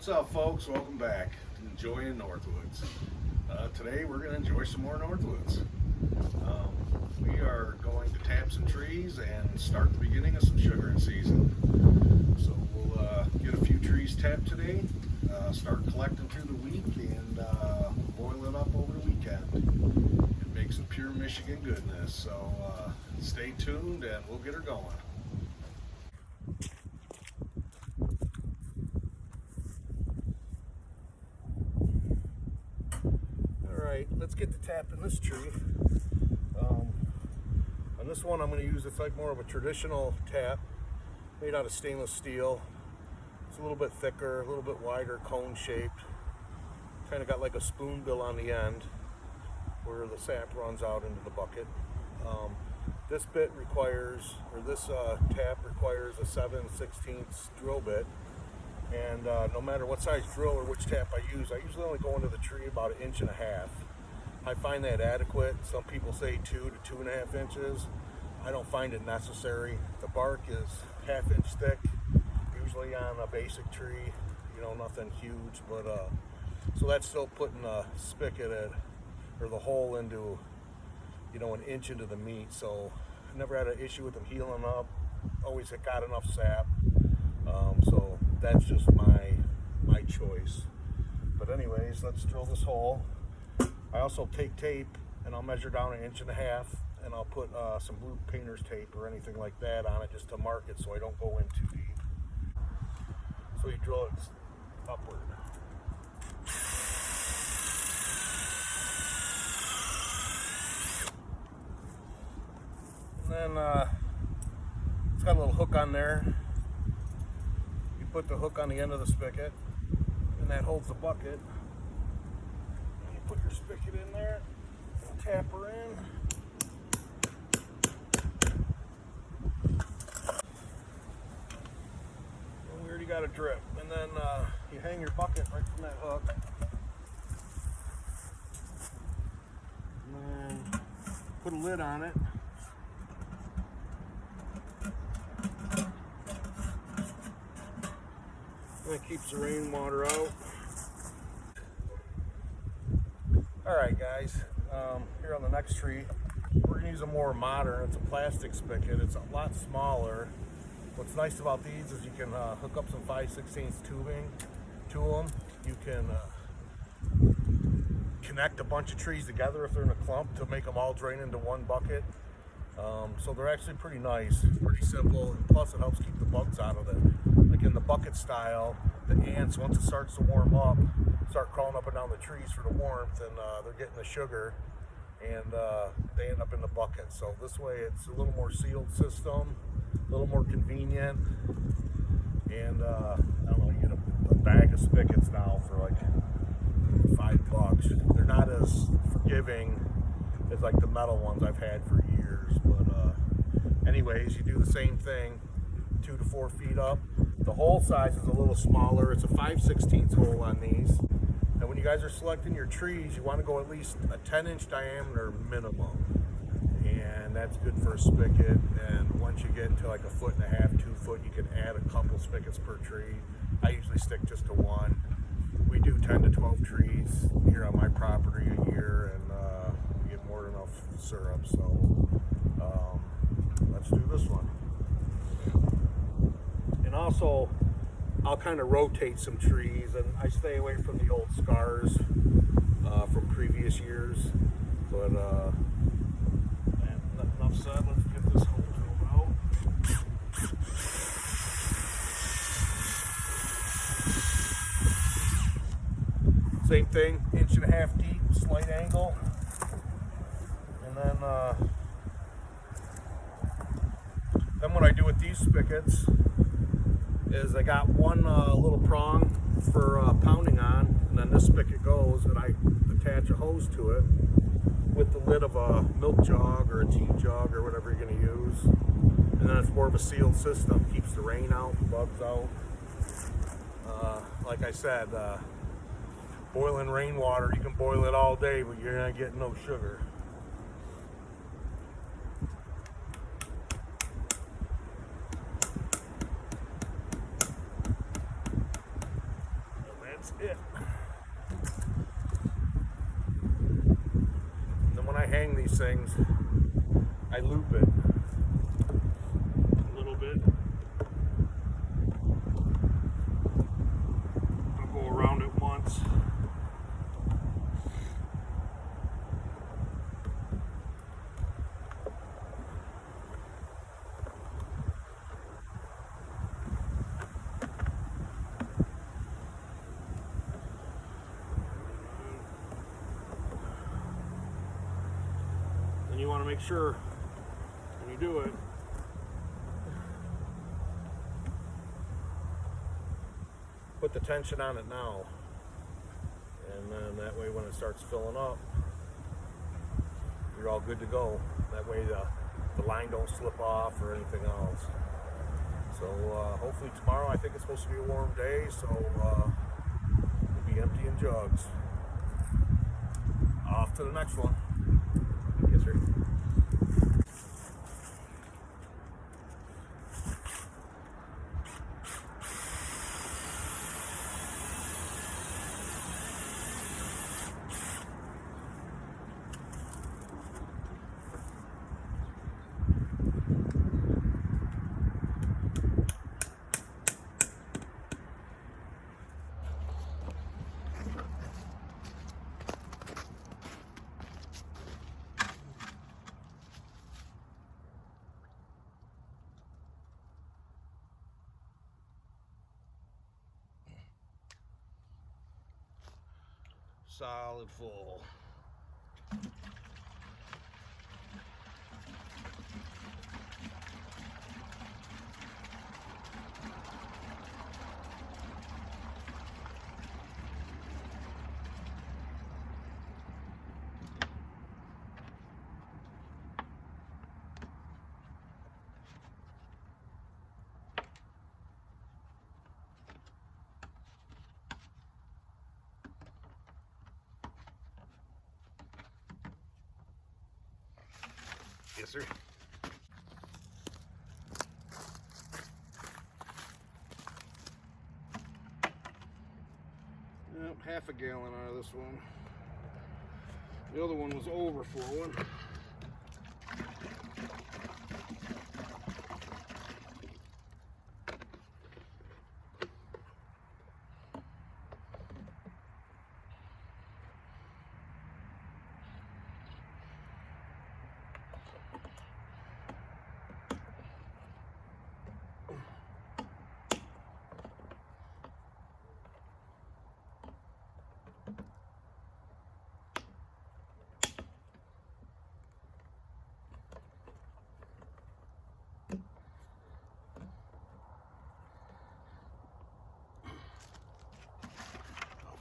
What's up, folks? Welcome back to Enjoying Northwoods. Today we're going to enjoy some more Northwoods. We are going to tap some trees and start the beginning of some sugaring season. So we'll get a few trees tapped today, start collecting through the week, and boil it up over the weekend and make some pure Michigan goodness. So stay tuned and we'll get her going. Let's get to tapping this tree. On this one I'm going to use, it's like more of a traditional tap made out of stainless steel. It's a little bit thicker, a little bit wider, cone shaped. Kind of got like a spoon bill on the end where the sap runs out into the bucket. This bit requires, or this tap requires a 7/16 drill bit. And no matter what size drill or which tap I use, I usually only go into the tree about 1.5 inches. I find that adequate. Some people say 2 to 2.5 inches. I don't find it necessary. The bark is 1/2 inch thick, usually on a basic tree, you know, nothing huge, but so that's still putting a spigot at, or the hole into, you know, 1 inch into the meat. So I never had an issue with them healing up. Always got enough sap. So that's just my choice. But anyways, let's drill this hole. I also take tape and I'll measure down 1.5 inches and I'll put some blue painter's tape or anything like that on it just to mark it so I don't go in too deep. So you drill it upward. And then it's got a little hook on there. You put the hook on the end of the spigot and that holds the bucket. Put your spigot in there, tap her in. And we already got a drip. And then you hang your bucket right from that hook. And then put a lid on it. And it keeps the rainwater out. Alright guys, here on the next tree, we're going to use a more modern, it's a plastic spigot, it's a lot smaller. What's nice about these is you can hook up some 5/16 tubing to them. You can connect a bunch of trees together if they're in a clump to make them all drain into one bucket. So they're actually pretty nice, pretty simple, and plus it helps keep the bugs out of it. Like in the bucket style, the ants, once it starts to warm up, start crawling up and down the trees for the warmth, and they're getting the sugar, and they end up in the bucket. So this way it's a little more sealed system, a little more convenient, and I don't know, you get a bag of spigots now for like $5. They're not as forgiving as like the metal ones I've had for years, but anyways, you do the same thing, 2 to 4 feet up. The hole size is a little smaller. It's a 5/16 hole on these. And when you guys are selecting your trees, you want to go at least a 10-inch diameter minimum. And that's good for a spigot. And once you get into like 1.5 feet, 2 foot, you can add a couple spigots per tree. I usually stick just to one. We do 10 to 12 trees here on my property a year, and we get more than enough syrup. So let's do this one. And also, I'll kind of rotate some trees, and I stay away from the old scars from previous years. But enough said, let's get this hole drilled out. Same thing, 1.5 inches deep, slight angle. And then what I do with these spigots is I got one little prong for pounding on, and then this spigot goes, and I attach a hose to it with the lid of a milk jug or a tea jug or whatever you're going to use, and then it's more of a sealed system, keeps the rain out, the bugs out. Like I said, boiling rainwater, you can boil it all day, but you're not getting no sugar. it. And then when I hang these things, I loop it a little bit. I'll go around it once. And you want to make sure when you do it, put the tension on it now, and then that way when it starts filling up, you're all good to go. That way the line don't slip off or anything else. So hopefully tomorrow, I think it's supposed to be a warm day, so we'll be emptying jugs. Off to the next one. Yes, sir. Solid full. Yes, sir. Yep, half a gallon out of this one. The other one was overflowing.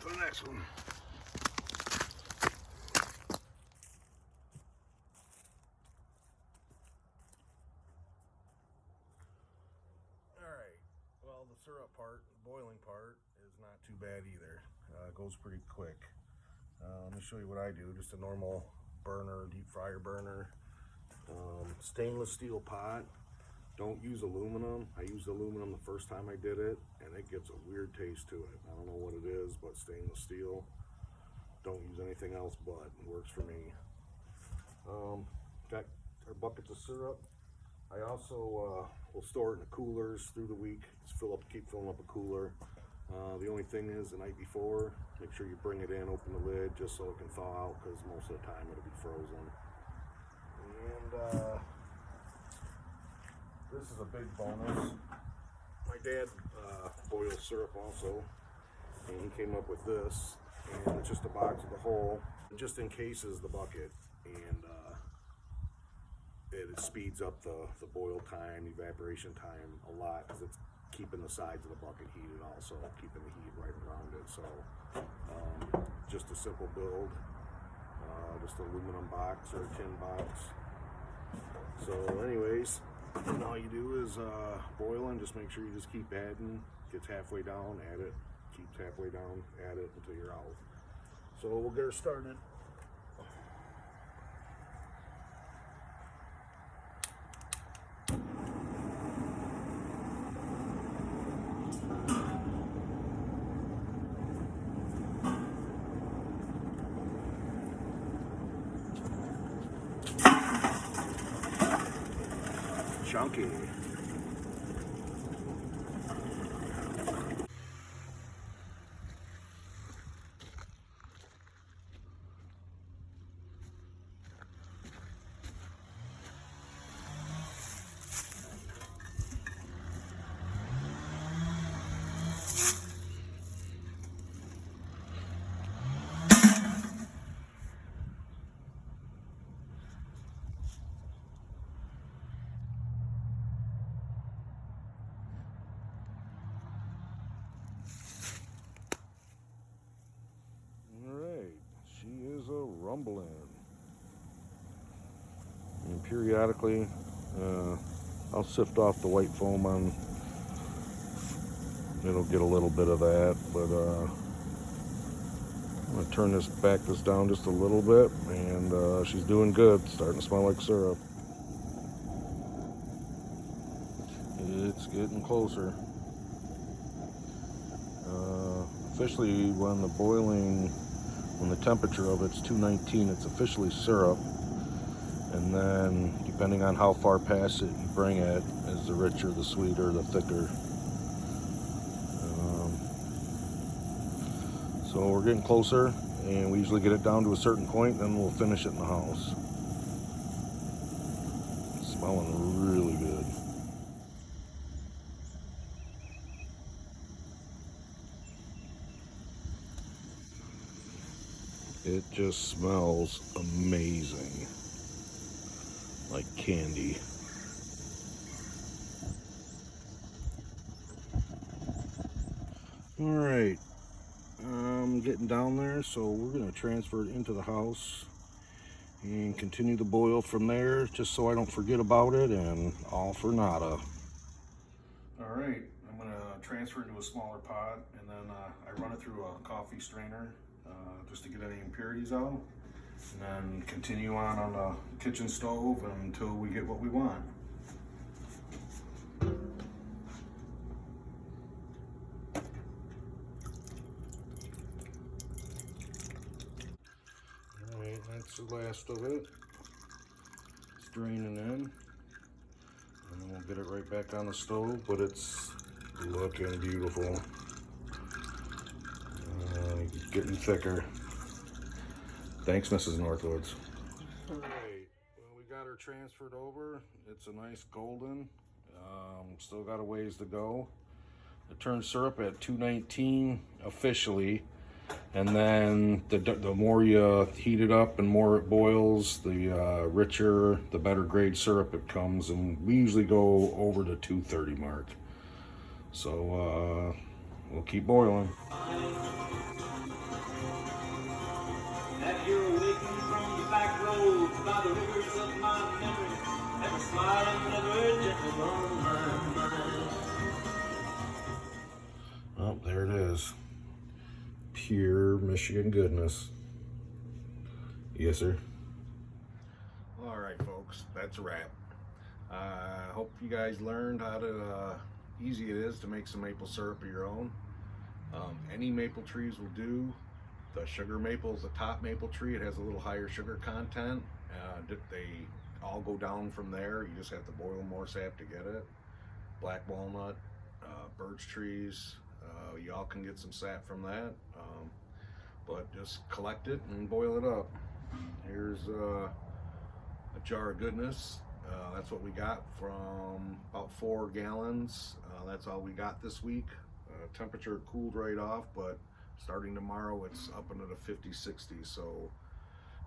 For the next one. Alright, well, the syrup part, the boiling part, is not too bad either. It goes pretty quick. Let me show you what I do. Just a normal burner, deep fryer burner. Stainless steel pot. Don't use aluminum. I used aluminum the first time I did it, and it gets a weird taste to it. I don't know what it is, but stainless steel. Don't use anything else but. It works for me. Got our buckets of syrup. I also will store it in the coolers through the week. Just keep filling up a cooler. The only thing is the night before, make sure you bring it in, open the lid, just so it can thaw out, because most of the time it'll be frozen. And this is a big bonus. My dad boils syrup also, and he came up with this, and it's just a box with a hole. It just encases the bucket, and it speeds up the boil time, evaporation time a lot, because it's keeping the sides of the bucket heated also, keeping the heat right around it. So just a simple build, just an aluminum box or a tin box. So anyways, and all you do is boiling, just make sure you just keep adding. Gets halfway down, add it. Keeps halfway down, add it until you're out. So we'll get her started. chunky. Rumbling. And periodically, I'll sift off the white foam on. It'll get a little bit of that, but I'm gonna turn this down just a little bit, and she's doing good. Starting to smell like syrup. It's getting closer. Officially, when the temperature of it's 219, it's officially syrup. And then, depending on how far past it you bring it, is the richer, the sweeter, the thicker. So we're getting closer, and we usually get it down to a certain point, then we'll finish it in the house. It's smelling really good. It just smells amazing, like candy. All right, I'm getting down there, so we're gonna transfer it into the house and continue the boil from there, just so I don't forget about it, and all for nada. All right, I'm gonna transfer it into a smaller pot, and then I run it through a coffee strainer just to get any impurities out, and then continue on the kitchen stove until we get what we want. All right, that's the last of it. It's draining in, and then we'll get it right back on the stove, but it's looking beautiful. Getting thicker. Thanks, Mrs. Northwoods. All right, well, we got her transferred over. It's a nice golden. Still got a ways to go. It turns syrup at 219 officially, and then the more you heat it up and more it boils, the richer, the better grade syrup it comes, and we usually go over the 230 mark. So we'll keep boiling. You're awakened from the back roads by the rivers of my memory, ever smiling, ever gentle on my mind. Oh, there it is. Pure Michigan goodness. Yes, sir. All right, folks, that's a wrap. I hope you guys learned how easy it is to make some maple syrup of your own. Any maple trees will do. The sugar maple is the top maple tree. It has a little higher sugar content. They all go down from there. You just have to boil more sap to get it. Black walnut, birch trees, you all can get some sap from that. But just collect it and boil it up. Here's a jar of goodness. That's what we got from about 4 gallons. That's all we got this week. Temperature cooled right off, but starting tomorrow, it's up into the 50s, 60s. So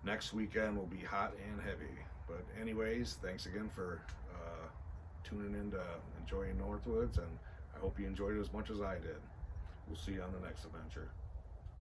next weekend will be hot and heavy. But anyways, thanks again for tuning in to enjoying Northwoods, and I hope you enjoyed it as much as I did. We'll see you on the next adventure.